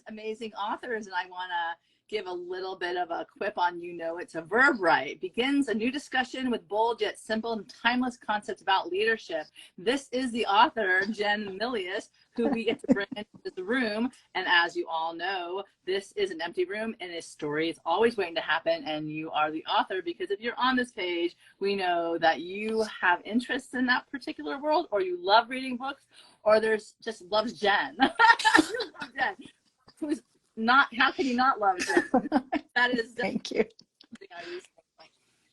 Amazing Authors, and I want to give a little bit of a quip on it's a verb, right? Begins a new discussion with bold yet simple and timeless concepts about leadership. This is the author, Jen Milius, who we get to bring into the room. And as you all know, this is an empty room and a story is always waiting to happen. And you are the author, because if you're on this page, we know that you have interests in that particular world, or you love reading books, or there's just loves Jen. You love Jen. Who's not, how can you not love Jen? That is thank you.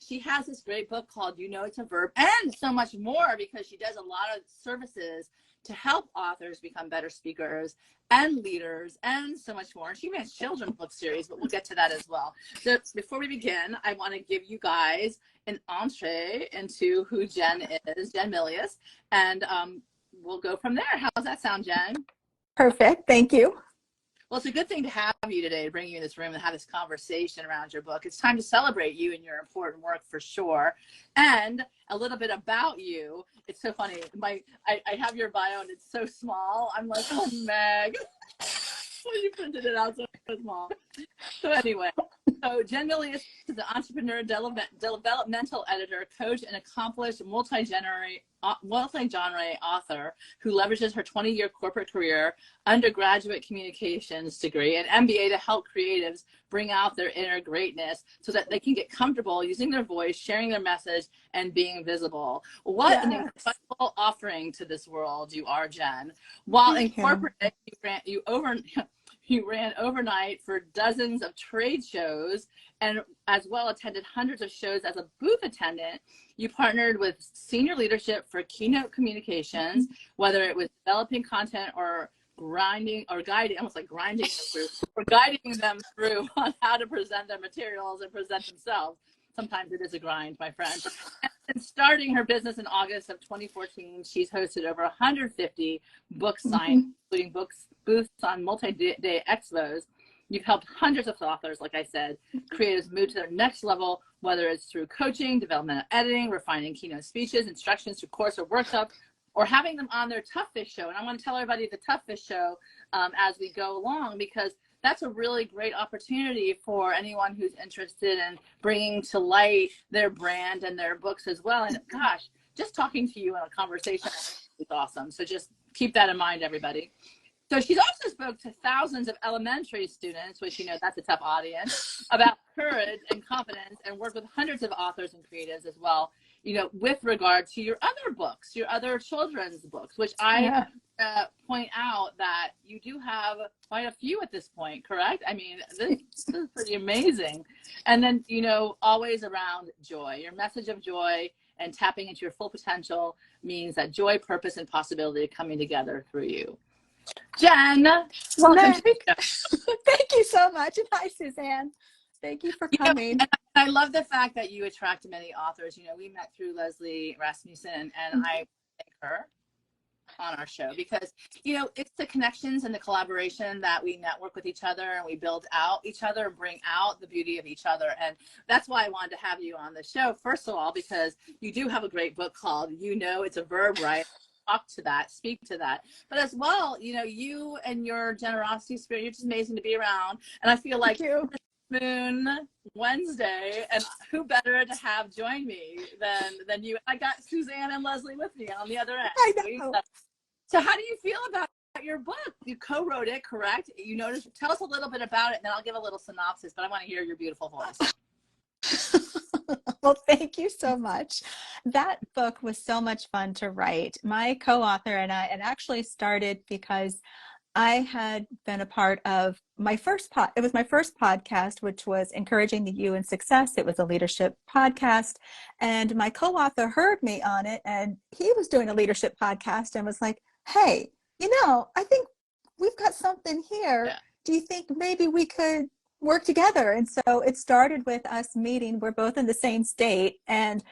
She has this great book called It's a Verb, and so much more, because she does a lot of services to help authors become better speakers and leaders and so much more. She made a children's book series, but we'll get to that as well. So before we begin, I want to give you guys an entree into who Jen is, Jen Milius, and we'll go from there. How's that sound, Jen? Perfect. Thank you. Well, it's a good thing to have you today, to bring you in this room and have this conversation around your book. It's time to celebrate you and your important work, for sure. And a little bit about you. It's so funny. I have your bio and it's so small. I'm like, oh, Meg. You printed it out so small. So anyway, so Jen Milius is an entrepreneur, developmental editor, coach, and accomplished multi-genre author who leverages her 20-year corporate career, undergraduate communications degree, and M.B.A. to help creatives bring out their inner greatness so that they can get comfortable using their voice, sharing their message, and being visible. What an incredible offering to this world you are, Jen. While in corporate, you ran overnight for dozens of trade shows, and as well attended hundreds of shows as a booth attendant. You partnered with senior leadership for keynote communications, whether it was developing content or guiding them through on how to present their materials and present themselves. Sometimes it is a grind, my friend. And starting her business in August of 2014, she's hosted over 150 book signings, including booths on multi-day expos. You've helped hundreds of authors, like I said, creatives move to their next level, whether it's through coaching, developmental editing, refining keynote speeches, instructions through course or workshop, or having them on their Tough Fish show. And I want to tell everybody the Tough Fish show as we go along, because that's a really great opportunity for anyone who's interested in bringing to light their brand and their books as well. And gosh, just talking to you in a conversation is awesome. So just keep that in mind, everybody. So she's also spoke to thousands of elementary students, which, that's a tough audience, about courage and confidence, and worked with hundreds of authors and creatives as well, with regard to your other books, your other children's books, which I point out that you do have quite a few at this point, correct? I mean, this is pretty amazing. And then, always around joy. Your message of joy and tapping into your full potential means that joy, purpose, and possibility are coming together through you. Jen, welcome to the show. Thank you so much. And hi, Suzanne. Thank you for coming. I love the fact that you attract many authors. We met through Leslie Rasmussen, and I thank her on our show because, it's the connections and the collaboration that we network with each other and we build out each other and bring out the beauty of each other. And that's why I wanted to have you on the show, first of all, because you do have a great book called It's a Verb, right? Talk to that, speak to that, but as well, you and your generosity spirit, you're just amazing to be around. And I feel like Moon Wednesday, and who better to have join me than you? I got Suzanne and Leslie with me on the other end. I know. So how do you feel about your book? You co-wrote it, correct? Tell us a little bit about it, and then I'll give a little synopsis, but I want to hear your beautiful voice. Well, thank you so much. That book was so much fun to write. My co-author and I, it actually started because I had been a part of my first podcast, which was Encouraging the You in Success. It was a leadership podcast, and my co-author heard me on it, and he was doing a leadership podcast and was like, hey, I think we've got something here. Yeah. Do you think maybe we could work together? And so it started with us meeting. We're both in the same state, and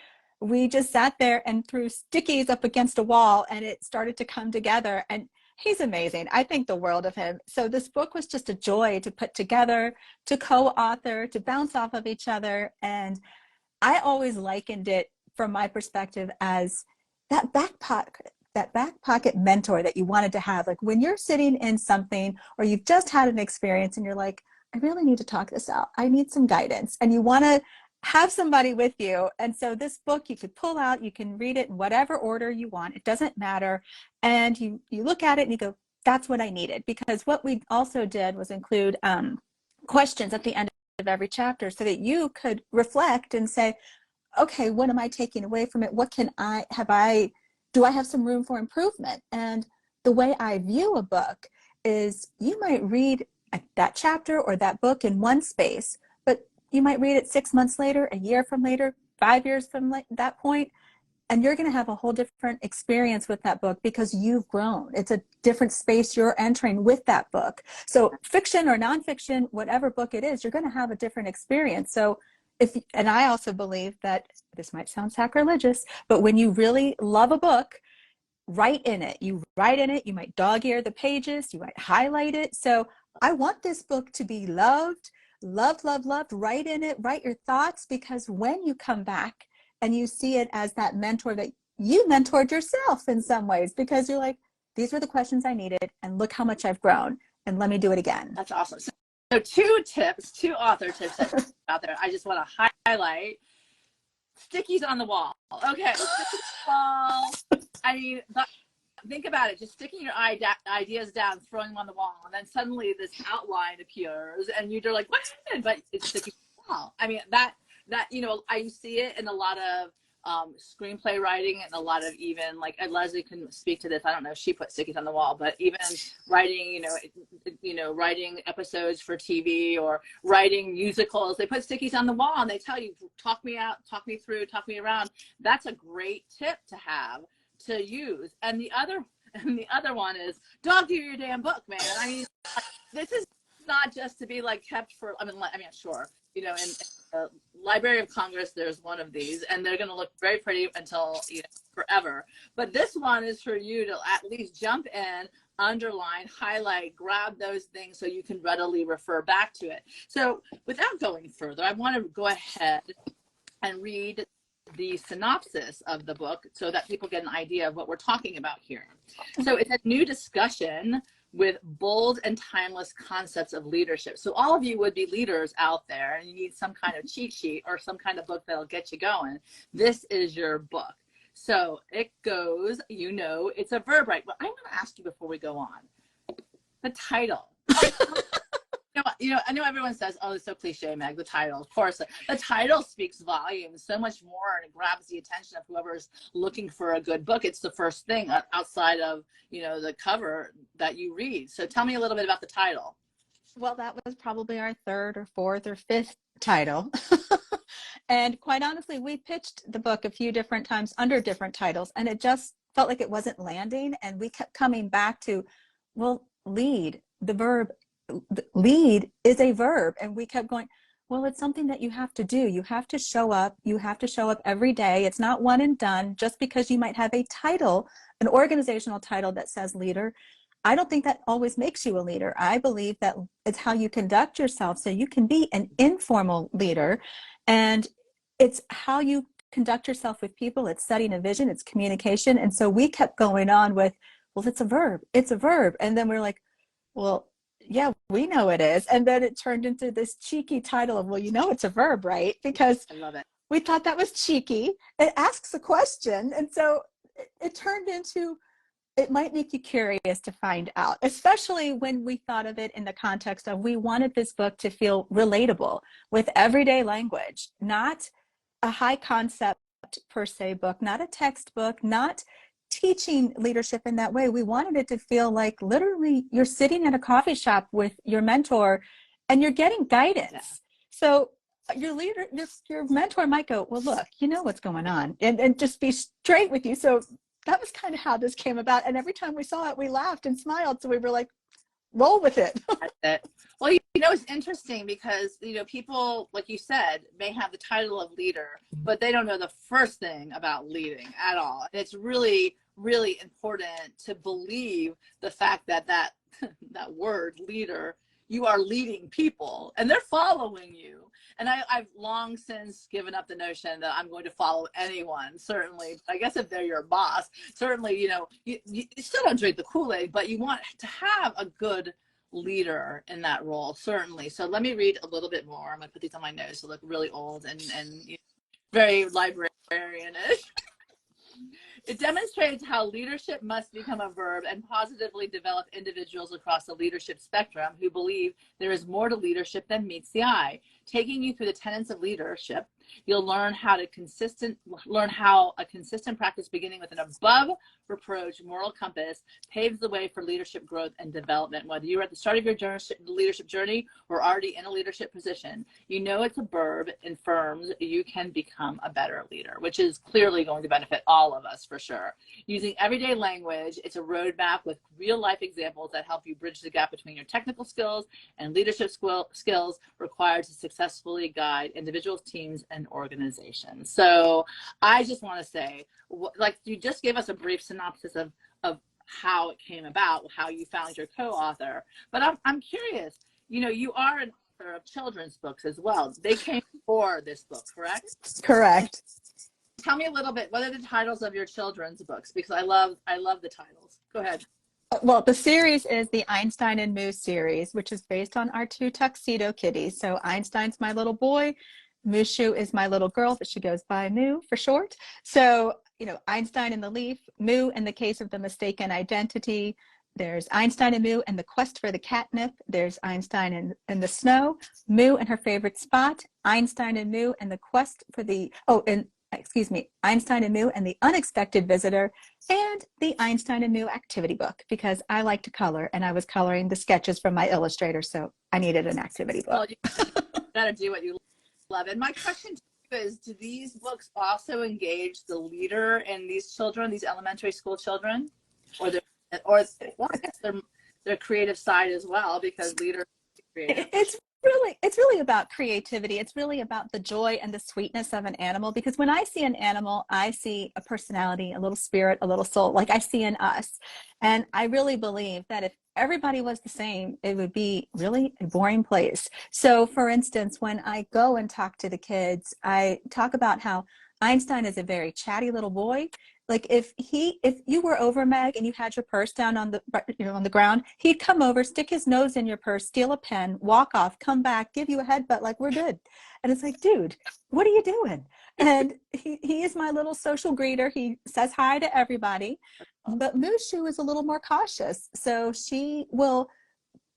we just sat there and threw stickies up against a wall, and it started to come together. And he's amazing. I think the world of him. So this book was just a joy to put together, to co-author, to bounce off of each other. And I always likened it from my perspective as that that back pocket mentor that you wanted to have. Like when you're sitting in something or you've just had an experience and you're like, I really need to talk this out. I need some guidance. And you want to have somebody with you. And so this book you could pull out, you can read it in whatever order you want. It doesn't matter. And you look at it and you go, that's what I needed. Because what we also did was include questions at the end of every chapter so that you could reflect and say, okay, what am I taking away from it? What can do I have some room for improvement? And the way I view a book is you might read that chapter or that book in one space, but you might read it 6 months later, a year from later, 5 years from that point, and you're going to have a whole different experience with that book because you've grown. It's a different space you're entering with that book. So fiction or nonfiction, whatever book it is, you're going to have a different experience. So and I also believe that this might sound sacrilegious, but when you really love a book, write in it. You write in it, you might dog-ear the pages, you might highlight it. So I want this book to be loved, loved, loved, loved. Write in it, write your thoughts, because when you come back and you see it as that mentor that you mentored yourself in some ways, because you're like, these were the questions I needed, and look how much I've grown, and let me do it again. That's awesome. So two author tips out there. I just want to highlight stickies on the wall. Okay, stickies on the wall. I mean, think about it. Just sticking your ideas down, throwing them on the wall, and then suddenly this outline appears, and you're like, "What happened?" But it's sticking on the wall. I mean, that I see it in a lot of screenplay writing, and a lot of even like, and Leslie can speak to this. I don't know if she put stickies on the wall, but even writing, writing episodes for TV or writing musicals, they put stickies on the wall and they tell you, talk me out, talk me through, talk me around. That's a great tip to have, to use. And the other one is dog-ear your damn book, man. I mean, this is not just to be like kept for, I mean, sure, in the Library of Congress, there's one of these, and they're going to look very pretty until forever. But this one is for you to at least jump in, underline, highlight, grab those things so you can readily refer back to it. So without going further, I want to go ahead and read the synopsis of the book so that people get an idea of what we're talking about here. So it's a new discussion with bold and timeless concepts of leadership. So all of you would be leaders out there and you need some kind of cheat sheet or some kind of book that'll get you going. This is your book. So it goes, it's a verb, right? But I want to ask you before we go on, the title. I know everyone says, oh, it's so cliche, Meg, the title. Of course, the title speaks volumes so much more, and it grabs the attention of whoever's looking for a good book. It's the first thing outside of, the cover that you read. So tell me a little bit about the title. Well, that was probably our third or fourth or fifth title. And quite honestly, we pitched the book a few different times under different titles, and it just felt like it wasn't landing. And we kept coming back to, well, lead, the verb. Lead is a verb, and we kept going, well, it's something that you have to do. You have to show up. You have to show up every day. It's not one and done. Just because you might have a title, an organizational title that says leader, I don't think that always makes you a leader. I believe that it's how you conduct yourself, so you can be an informal leader, and it's how you conduct yourself with people. It's setting a vision, it's communication. And so we kept going on with, well, it's a verb, it's a verb. And then we're like, well, yeah, we know it is. And then it turned into this cheeky title of, well, it's a verb, right? Because I love it. We thought that was cheeky. It asks a question. And so it turned into, it might make you curious to find out, especially when we thought of it in the context of, we wanted this book to feel relatable with everyday language, not a high concept per se book, not a textbook, not teaching leadership in that way. We wanted it to feel like literally you're sitting at a coffee shop with your mentor and you're getting guidance. Yeah. So your leader, your mentor might go, well, look, you know what's going on, and just be straight with you. So that was kind of how this came about. And every time we saw it, we laughed and smiled. So we were like, roll with it. That's it. Well, it's interesting because, people, like you said, may have the title of leader, but they don't know the first thing about leading at all. And it's really, really important to believe the fact that that word leader you are leading people and they're following you. And I've long since given up the notion that I'm going to follow anyone, certainly. I guess if they're your boss, certainly, you know, you still don't drink the Kool-Aid, but you want to have a good leader in that role, certainly. So let me read a little bit more. I'm going to put these on my nose to look really old and you know, very librarian-ish. It demonstrates how leadership must become a verb and positively develop individuals across the leadership spectrum who believe there is more to leadership than meets the eye. Taking you through the tenets of leadership, you'll learn how a consistent practice beginning with an above reproach moral compass paves the way for leadership growth and development. Whether you're at the start of your leadership journey or already in a leadership position, you know it's a verb in firms you can become a better leader, which is clearly going to benefit all of us for sure. Using everyday language, it's a roadmap with real life examples that help you bridge the gap between your technical skills and leadership skills required to successfully guide individuals, teams, and organizations. So I just want to say, like, you just gave us a brief synopsis of how it came about, how you found your co-author, but I'm curious, you know, you are an author of children's books as well. They came before this book, correct? Correct. Tell me a little bit, what are the titles of your children's books? Because I love the titles. Go ahead. Well, the series is the Einstein and Moo series, which is based on our two tuxedo kitties. So Einstein's my little boy, Mushu is my little girl, but she goes by Moo for short. So, you know, Einstein and the leaf, Moo in the case of the mistaken identity. There's Einstein and Moo and the quest for the catnip. There's Einstein and the snow, Moo and her favorite spot, Einstein and Moo and the quest for the, Einstein and Moo and the unexpected visitor, and the Einstein and Moo activity book, because I like to color and I was coloring the sketches from my illustrator, so I needed an activity book. Well, you gotta do what you love. And my question to you is, do these books also engage the leader in these children, these elementary school children, or I guess their creative side as well, because leaders are creative. It's really about creativity. It's really about the joy and the sweetness of an animal, because when I see an animal, I see a personality, a little spirit, a little soul, like I see in us. And I really believe that if everybody was the same, it would be really a boring place. So for instance, when I go and talk to the kids, I talk about how Einstein is a very chatty little boy. Like if you were over, Meg, and you had your purse down on the ground, he'd come over, stick his nose in your purse, steal a pen, walk off, come back, give you a headbutt, like we're good. And it's like, dude, what are you doing? And he is my little social greeter. He says hi to everybody. But Mushu is a little more cautious. So she will,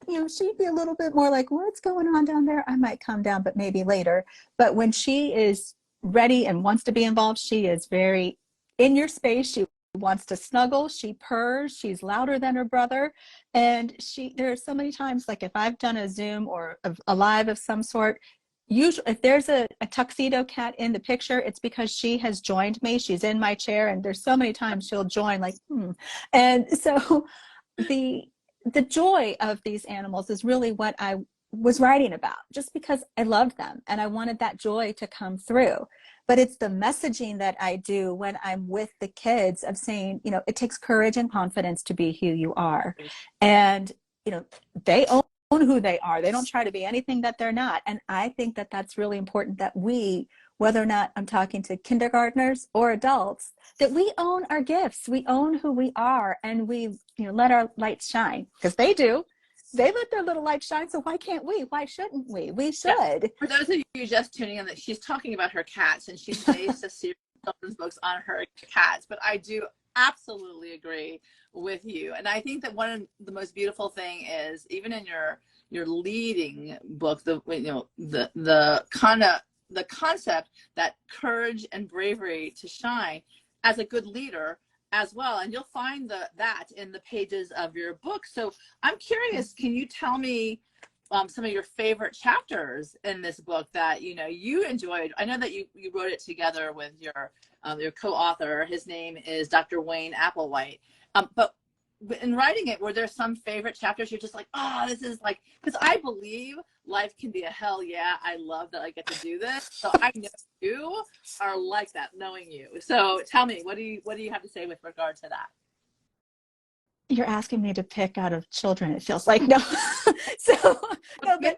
you know, she'd be a little bit more like, what's going on down there? I might come down, but maybe later. But when she is ready and wants to be involved, she is very in your space. She wants to snuggle, she purrs, she's louder than her brother. And there are so many times, like if I've done a Zoom or a live of some sort, usually if there's a tuxedo cat in the picture, it's because she has joined me. She's in my chair, and there's so many times she'll join, like, And so the joy of these animals is really what I was writing about, just because I loved them and I wanted that joy to come through. But it's the messaging that I do when I'm with the kids of saying, you know, it takes courage and confidence to be who you are. And, you know, they own who they are. They don't try to be anything that they're not. And I think that that's really important, that we, whether or not I'm talking to kindergartners or adults, that we own our gifts. We own who we are, and we, you know, let our light shine, because they do. They let their little light shine, so why can't we? Why shouldn't we? We should. Yeah. For those of you just tuning in, that she's talking about her cats, and she's based a series of children's books on her cats. But I do absolutely agree with you, and I think that one of the most beautiful thing is, even in your leading book, the concept that courage and bravery to shine as a good leader as well. And you'll find that in the pages of your book. So I'm curious, can you tell me some of your favorite chapters in this book that, you know, you enjoyed? I know that you wrote it together with your co-author. His name is Dr. Wayne Applewhite. But in writing it, were there some favorite chapters you're just like, oh, this is like, because I believe life can be a hell yeah, I love that I get to do this. So I know you are like that, knowing you. So tell me, what do you have to say with regard to that? You're asking me to pick out of children, it feels like. No. So no, but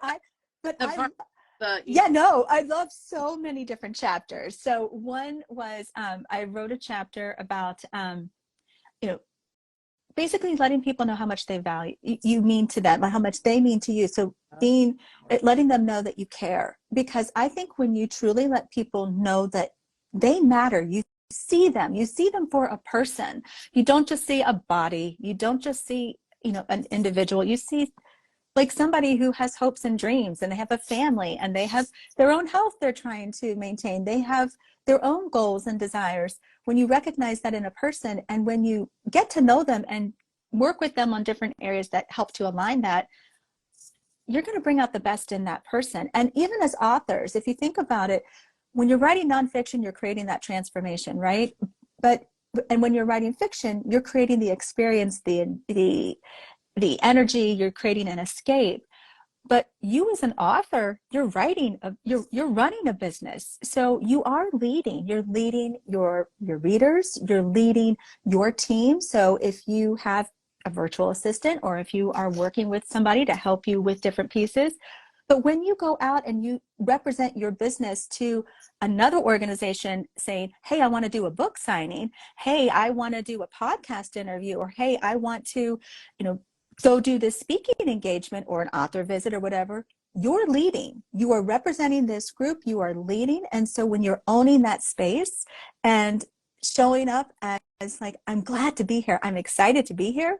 The I first, yeah, no, I love so many different chapters. So one was I wrote a chapter about you know, basically letting people know how much they value you mean to them, how much they mean to you. So letting them know that you care, because I think when you truly let people know that they matter, you see them for a person. You don't just see a body, you don't just see, an individual. You see like somebody who has hopes and dreams, and they have a family, and they have their own health they're trying to maintain. They have their own goals and desires. When you recognize that in a person, and when you get to know them and work with them on different areas that help to align that, you're going to bring out the best in that person. And even as authors, if you think about it, when you're writing nonfiction, you're creating that transformation, right? And when you're writing fiction, you're creating the experience, the energy, you're creating an escape. But you as an author, you're running a business. So you're leading your readers, you're leading your team. So if you have a virtual assistant, or if you are working with somebody to help you with different pieces, but when you go out and you represent your business to another organization saying, hey, I want to do a book signing, hey, I want to do a podcast interview, or hey, I want to, go do this speaking engagement or an author visit or whatever, you're leading. You are representing this group, you are leading. And so when you're owning that space and showing up as like, I'm glad to be here, I'm excited to be here,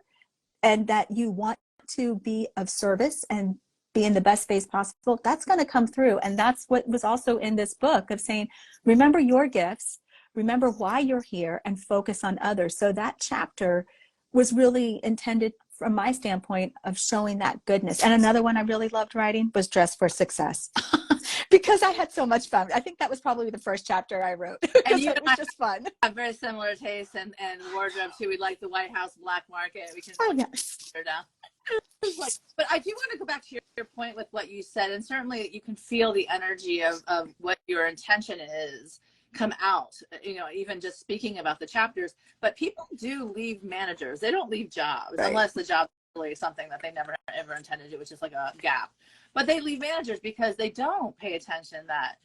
and that you want to be of service and be in the best space possible, that's going to come through. And that's what was also in this book of saying, remember your gifts, remember why you're here, and focus on others. So that chapter was really intended from my standpoint of showing that goodness. And another one I really loved writing was Dress for Success because I had so much fun. I think that was probably the first chapter I wrote because it was just fun. Have very similar tastes and wardrobe too. We like the White House black market. We can down. But I do want to go back to your point with what you said, and certainly you can feel the energy of what your intention is come out, even just speaking about the chapters. But people do leave managers. They don't leave jobs, right, unless the job is really something that they never ever intended to, which is like a gap. But they leave managers because they don't pay attention that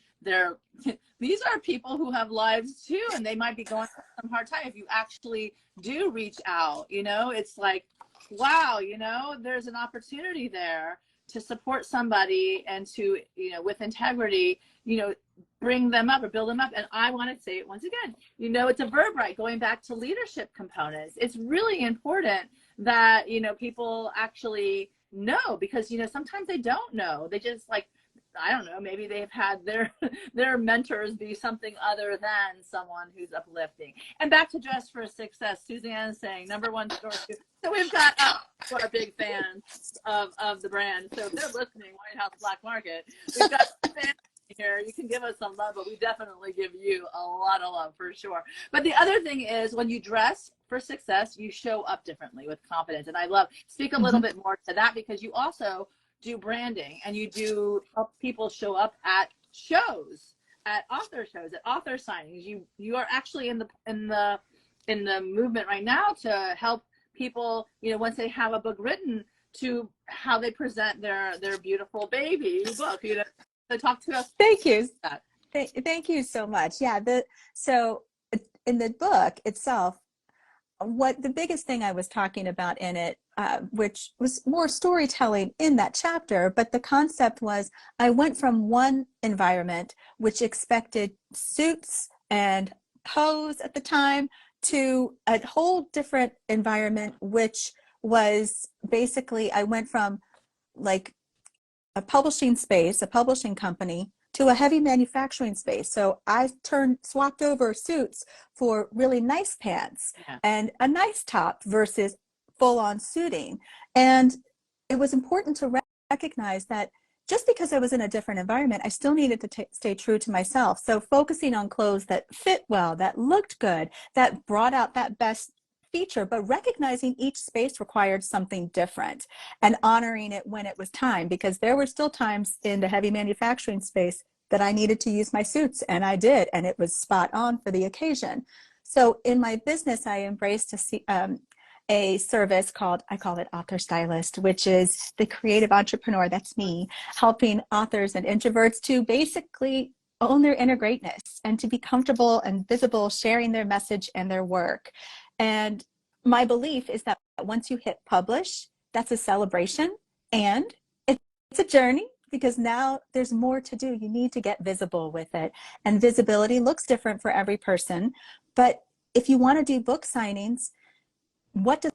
these are people who have lives too, and they might be going through some hard time. If you actually do reach out, it's like, wow, there's an opportunity there to support somebody and to, with integrity, bring them up or build them up. And I want to say it once again, it's a verb, right? Going back to leadership components. It's really important that, people actually know, because, sometimes they don't know. They just like, I don't know, maybe they've had their mentors be something other than someone who's uplifting. And back to Dress for Success, Suzanne is saying #1 story. So we've got who are big fans of the brand. So if they're listening, White House Black Market, we've got fans here. You can give us some love, but we definitely give you a lot of love for sure. But the other thing is, when you dress for success, you show up differently with confidence. And I speak a little bit more to that, because you also do branding, and you do help people show up at shows, at author shows, at author signings. You are actually in the movement right now to help people, once they have a book written, to how they present their beautiful baby book. So talk to us. Thank you. Thank you so much. Yeah. So in the book itself, what the biggest thing I was talking about in it, which was more storytelling in that chapter, but the concept was, I went from one environment which expected suits and hose at the time, to a whole different environment, which was basically, I went from like a publishing space, a publishing company, to a heavy manufacturing space. So I swapped over suits for really nice pants and a nice top versus full-on suiting. And it was important to recognize that just because I was in a different environment, I still needed to stay true to myself. So focusing on clothes that fit well, that looked good, that brought out that best feature, but recognizing each space required something different and honoring it when it was time, because there were still times in the heavy manufacturing space that I needed to use my suits, and I did, and it was spot on for the occasion. So in my business, I embraced a service called, I call it Author Stylist, which is the creative entrepreneur, that's me, helping authors and introverts to basically own their inner greatness and to be comfortable and visible, sharing their message and their work. And my belief is that once you hit publish, that's a celebration, and it's a journey, because now there's more to do. You need to get visible with it. And visibility looks different for every person. But if you want to do book signings, what does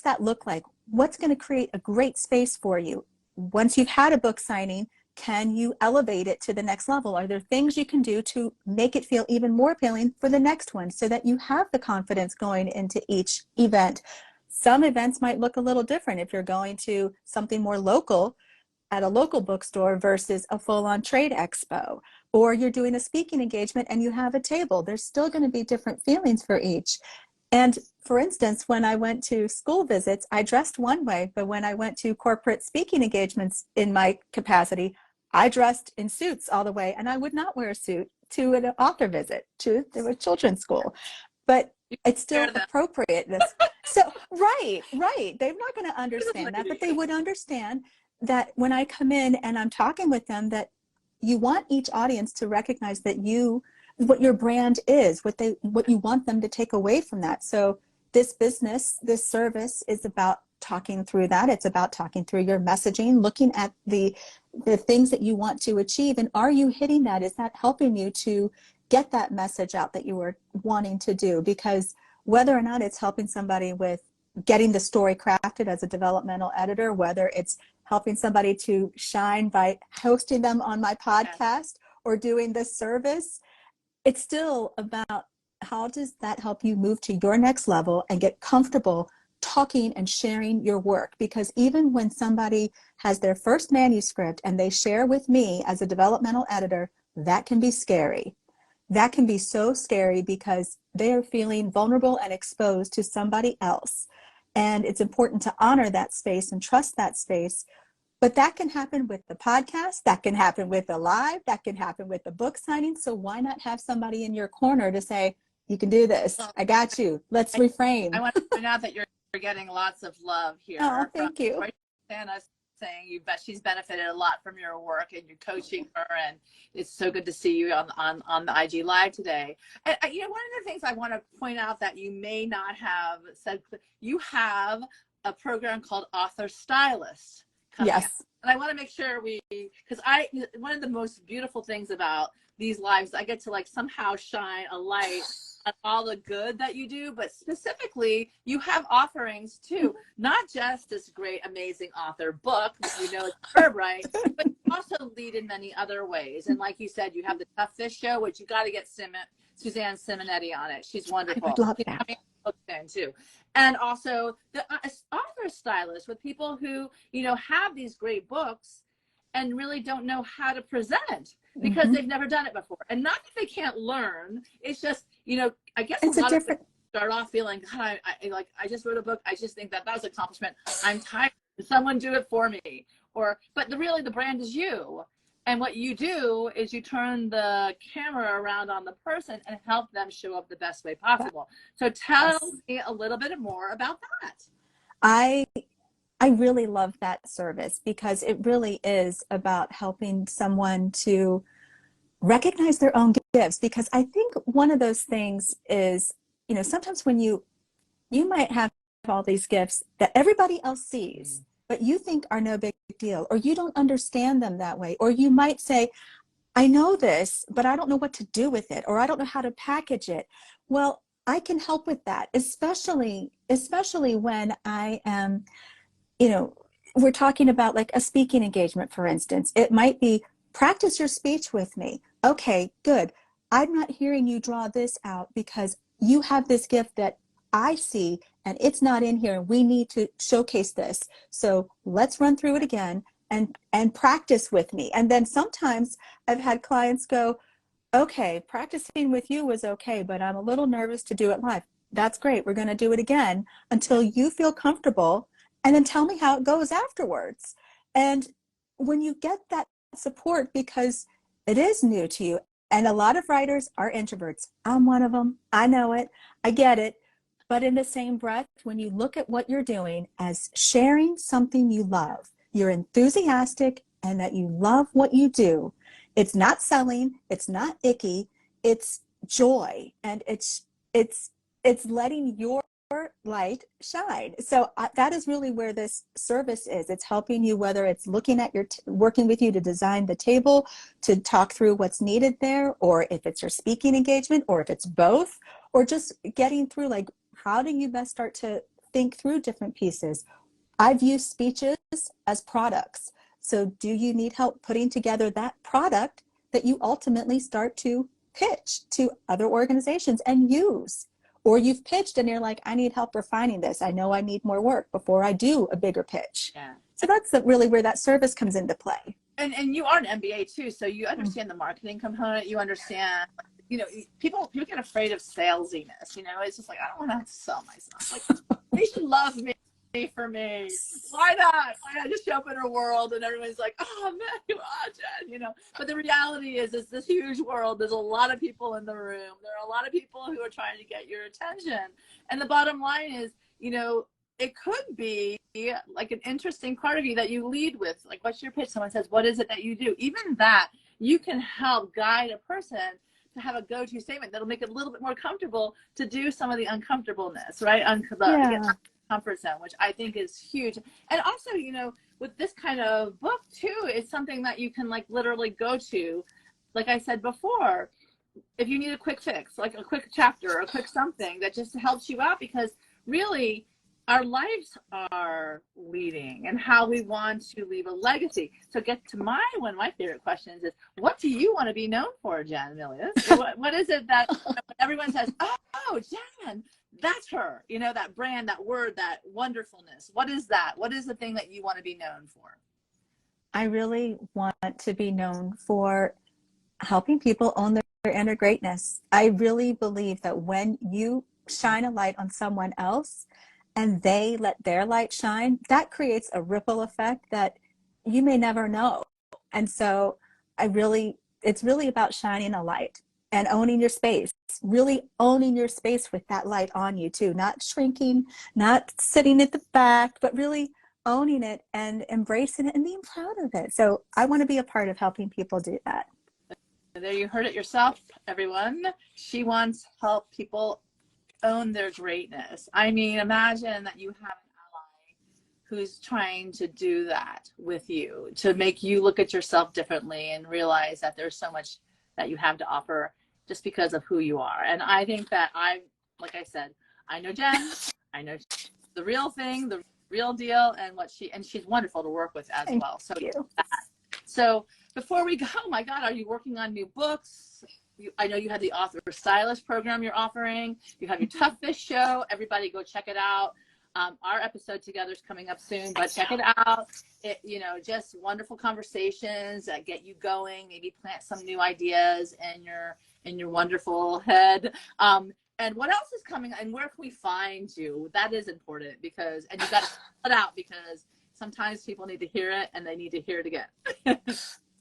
that look like? What's going to create a great space for you? Once you've had a book signing, can you elevate it to the next level? Are there things you can do to make it feel even more appealing for the next one, so that you have the confidence going into each event? Some events might look a little different if you're going to something more local at a local bookstore versus a full-on trade expo, or you're doing a speaking engagement and you have a table. There's still going to be different feelings for each. And for instance, when I went to school visits, I dressed one way, but when I went to corporate speaking engagements in my capacity, I dressed in suits all the way, and I would not wear a suit to an author visit to a children's school. But it's still appropriateness. So, right. They're not going to understand that, but they would understand that when I come in and I'm talking with them, that you want each audience to recognize that what your brand is, what you want them to take away from that. So this business, this service is about talking through that. It's about talking through your messaging, looking at the things that you want to achieve. And are you hitting that? Is that helping you to get that message out that you were wanting to do? Because whether or not it's helping somebody with getting the story crafted as a developmental editor, whether it's helping somebody to shine by hosting them on my podcast or doing this service, it's still about how does that help you move to your next level and get comfortable talking and sharing your work. Because even when somebody has their first manuscript and they share with me as a developmental editor, that can be scary. That can be so scary because they are feeling vulnerable and exposed to somebody else. And it's important to honor that space and trust that space. But that can happen with the podcast, that can happen with the live, that can happen with the book signing. So why not have somebody in your corner to say, you can do this, I got you, let's reframe. I want to point out that you're getting lots of love here. Oh, thank you. Anna saying she's benefited a lot from your work and you're coaching her, and it's so good to see you on the IG Live today. And one of the things I want to point out that you may not have said, you have a program called Author Stylist. Yes. Out. And I want to make sure because one of the most beautiful things about these lives, I get to somehow shine a light on all the good that you do, but specifically you have offerings too, not just this great, amazing author book, it's Verb, right? But you also lead in many other ways. And like you said, you have the Tough Fish show, which you got to get Suzanne Simonetti on it. She's wonderful. I would love that. Too. And also the author stylist with people who have these great books and really don't know how to present because they've never done it before. And not that they can't learn, it's just I guess it's a lot of people start off feeling, God, I just wrote a book, I just think that was an accomplishment, I'm tired, someone do it for me. But really the brand is you. And what you do is you turn the camera around on the person and help them show up the best way possible. So tell me a little bit more about that. I really love that service because it really is about helping someone to recognize their own gifts. Because I think one of those things is, sometimes when you might have all these gifts that everybody else sees, but you think are no big deal, or you don't understand them that way. Or you might say, I know this, but I don't know what to do with it, or I don't know how to package it. Well, I can help with that, especially when I am, we're talking about like a speaking engagement, for instance. It might be, practice your speech with me. Okay, good. I'm not hearing you draw this out because you have this gift that I see and it's not in here, and we need to showcase this. So let's run through it again and practice with me. And then sometimes I've had clients go, okay, practicing with you was okay, but I'm a little nervous to do it live. That's great. We're going to do it again until you feel comfortable, and then tell me how it goes afterwards. And when you get that support, because it is new to you, and a lot of writers are introverts. I'm one of them. I know it. I get it. But in the same breath, when you look at what you're doing as sharing something you love, you're enthusiastic and that you love what you do, it's not selling, it's not icky, it's joy, and it's letting your light shine. So that is really where this service is. It's helping you, whether it's looking at working with you to design the table, to talk through what's needed there, or if it's your speaking engagement, or if it's both, or just getting through, like, how do you best start to think through different pieces? I've used speeches as products. So do you need help putting together that product that you ultimately start to pitch to other organizations and use? Or you've pitched and you're like, I need help refining this. I know I need more work before I do a bigger pitch. Yeah. So that's really where that service comes into play. And you are an MBA too, so you understand the marketing component. You understand, you know, people get afraid of salesiness. You know, it's just like, I don't want to sell myself. Like, they should love me for me. Why not? Why not just show up in her world and everyone's like, oh man, you are Jen, you know? But the reality is, it's this huge world. There's a lot of people in the room. There are a lot of people who are trying to get your attention. And the bottom line is, you know, it could be like an interesting part of you that you lead with. Like, what's your pitch? Someone says, what is it that you do? Even that, you can help guide a person to have a go-to statement that'll make it a little bit more comfortable to do some of the uncomfortableness, right? Comfort zone, which I think is huge. And also, you know, with this kind of book too, it's something that you can like literally go to, like I said before, if you need a quick fix, like a quick chapter or a quick something that just helps you out, because really our lives are leading and how we want to leave a legacy. So get to one of my favorite questions is, what do you want to be known for, Jen Milius? What is it that everyone says, oh, Jen, that's her, you know, that brand, that word, that wonderfulness. What is that? What is the thing that you want to be known for? I really want to be known for helping people own their inner greatness. I really believe that when you shine a light on someone else and they let their light shine, that creates a ripple effect that you may never know. And so it's really about shining a light and owning your space, really owning your space with that light on you too, not shrinking, not sitting at the back, but really owning it and embracing it and being proud of it. So I want to be a part of helping people do that. There, you heard it yourself, everyone. She wants to help people own their greatness. I mean, imagine that you have an ally who's trying to do that with you, to make you look at yourself differently and realize that there's so much that you have to offer just because of who you are. And I think that like I said, I know Jen, I know the real thing, the real deal, and she's wonderful to work with as well. So Thank you. So before we go, oh my God, are you working on new books? I know you have the author stylist program you're offering. You have your Tough Fish show. Everybody go check it out. Our episode together is coming up soon, but check it out. You know, just wonderful conversations that get you going, maybe plant some new ideas in your wonderful head. And what else is coming, and where can we find you? That is important, and you got to put it out, because sometimes people need to hear it and they need to hear it again.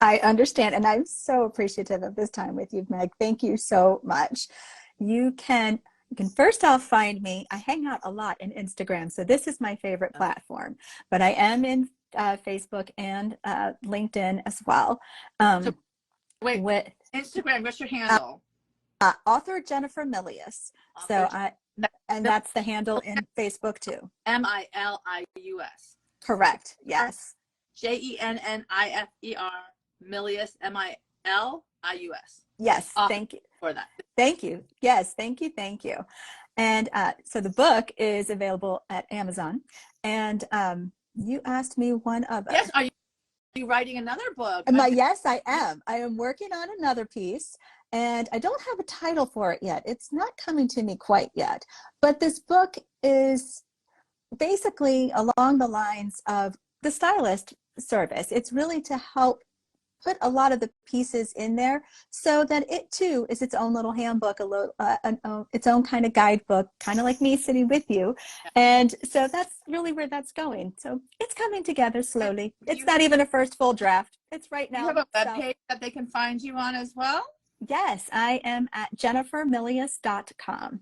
I understand. And I'm so appreciative of this time with you, Meg. Thank you so much. You can first off find me. I hang out a lot in Instagram. So this is my favorite platform, but I am in Facebook and LinkedIn as well. So, wait, with Instagram, what's your handle? Author Jennifer Milius. And that's the handle in Facebook too. Milius. Correct. Yes. JENNIFER Milius, MILIUS. Yes. Thank you for that. Thank you. Yes. Thank you. Thank you. And so the book is available at Amazon. And you asked me one other. Yes. Are you writing another book? Yes, I am. I am working on another piece. And I don't have a title for it yet. It's not coming to me quite yet. But this book is basically along the lines of the stylist service. It's really to help put a lot of the pieces in there so that it too is its own little handbook, its own kind of guidebook, kind of like me sitting with you. And so that's really where that's going. So it's coming together slowly. It's not even a first full draft. It's right now. You have a webpage that they can find you on as well? Yes, I am at jennifermilius.com.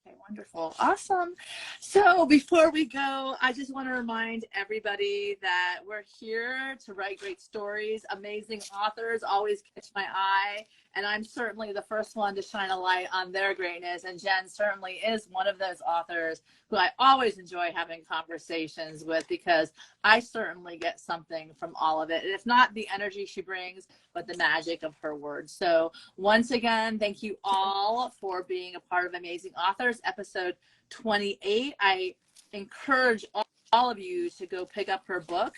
Okay, Wonderful. Awesome. So before we go, I just want to remind everybody that we're here to write great stories. Amazing authors always catch my eye, and I'm certainly the first one to shine a light on their greatness. And Jen certainly is one of those authors who I always enjoy having conversations with, because I certainly get something from all of it. And if not the energy she brings, but the magic of her words. So once again, thank you all for being a part of Amazing Authors, episode 28. I encourage all of you to go pick up her book.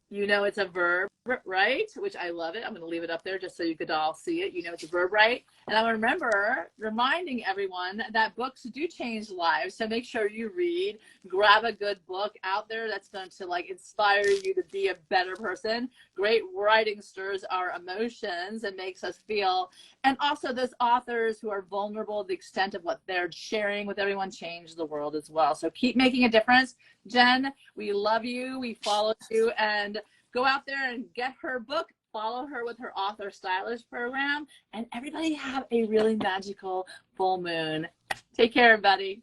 You know it's a verb, right? Which I love it. I'm going to leave it up there just so you could all see it. You know it's a verb, right? And I remember reminding everyone that books do change lives. So make sure you read. Grab a good book out there that's going to like inspire you to be a better person. Great writing stirs our emotions and makes us feel. And also those authors who are vulnerable, the extent of what they're sharing with everyone, change the world as well. So keep making a difference. Jen, we love you. We follow you, and go out there and get her book. Follow her with her author stylist program, and everybody have a really magical full moon. Take care, everybody.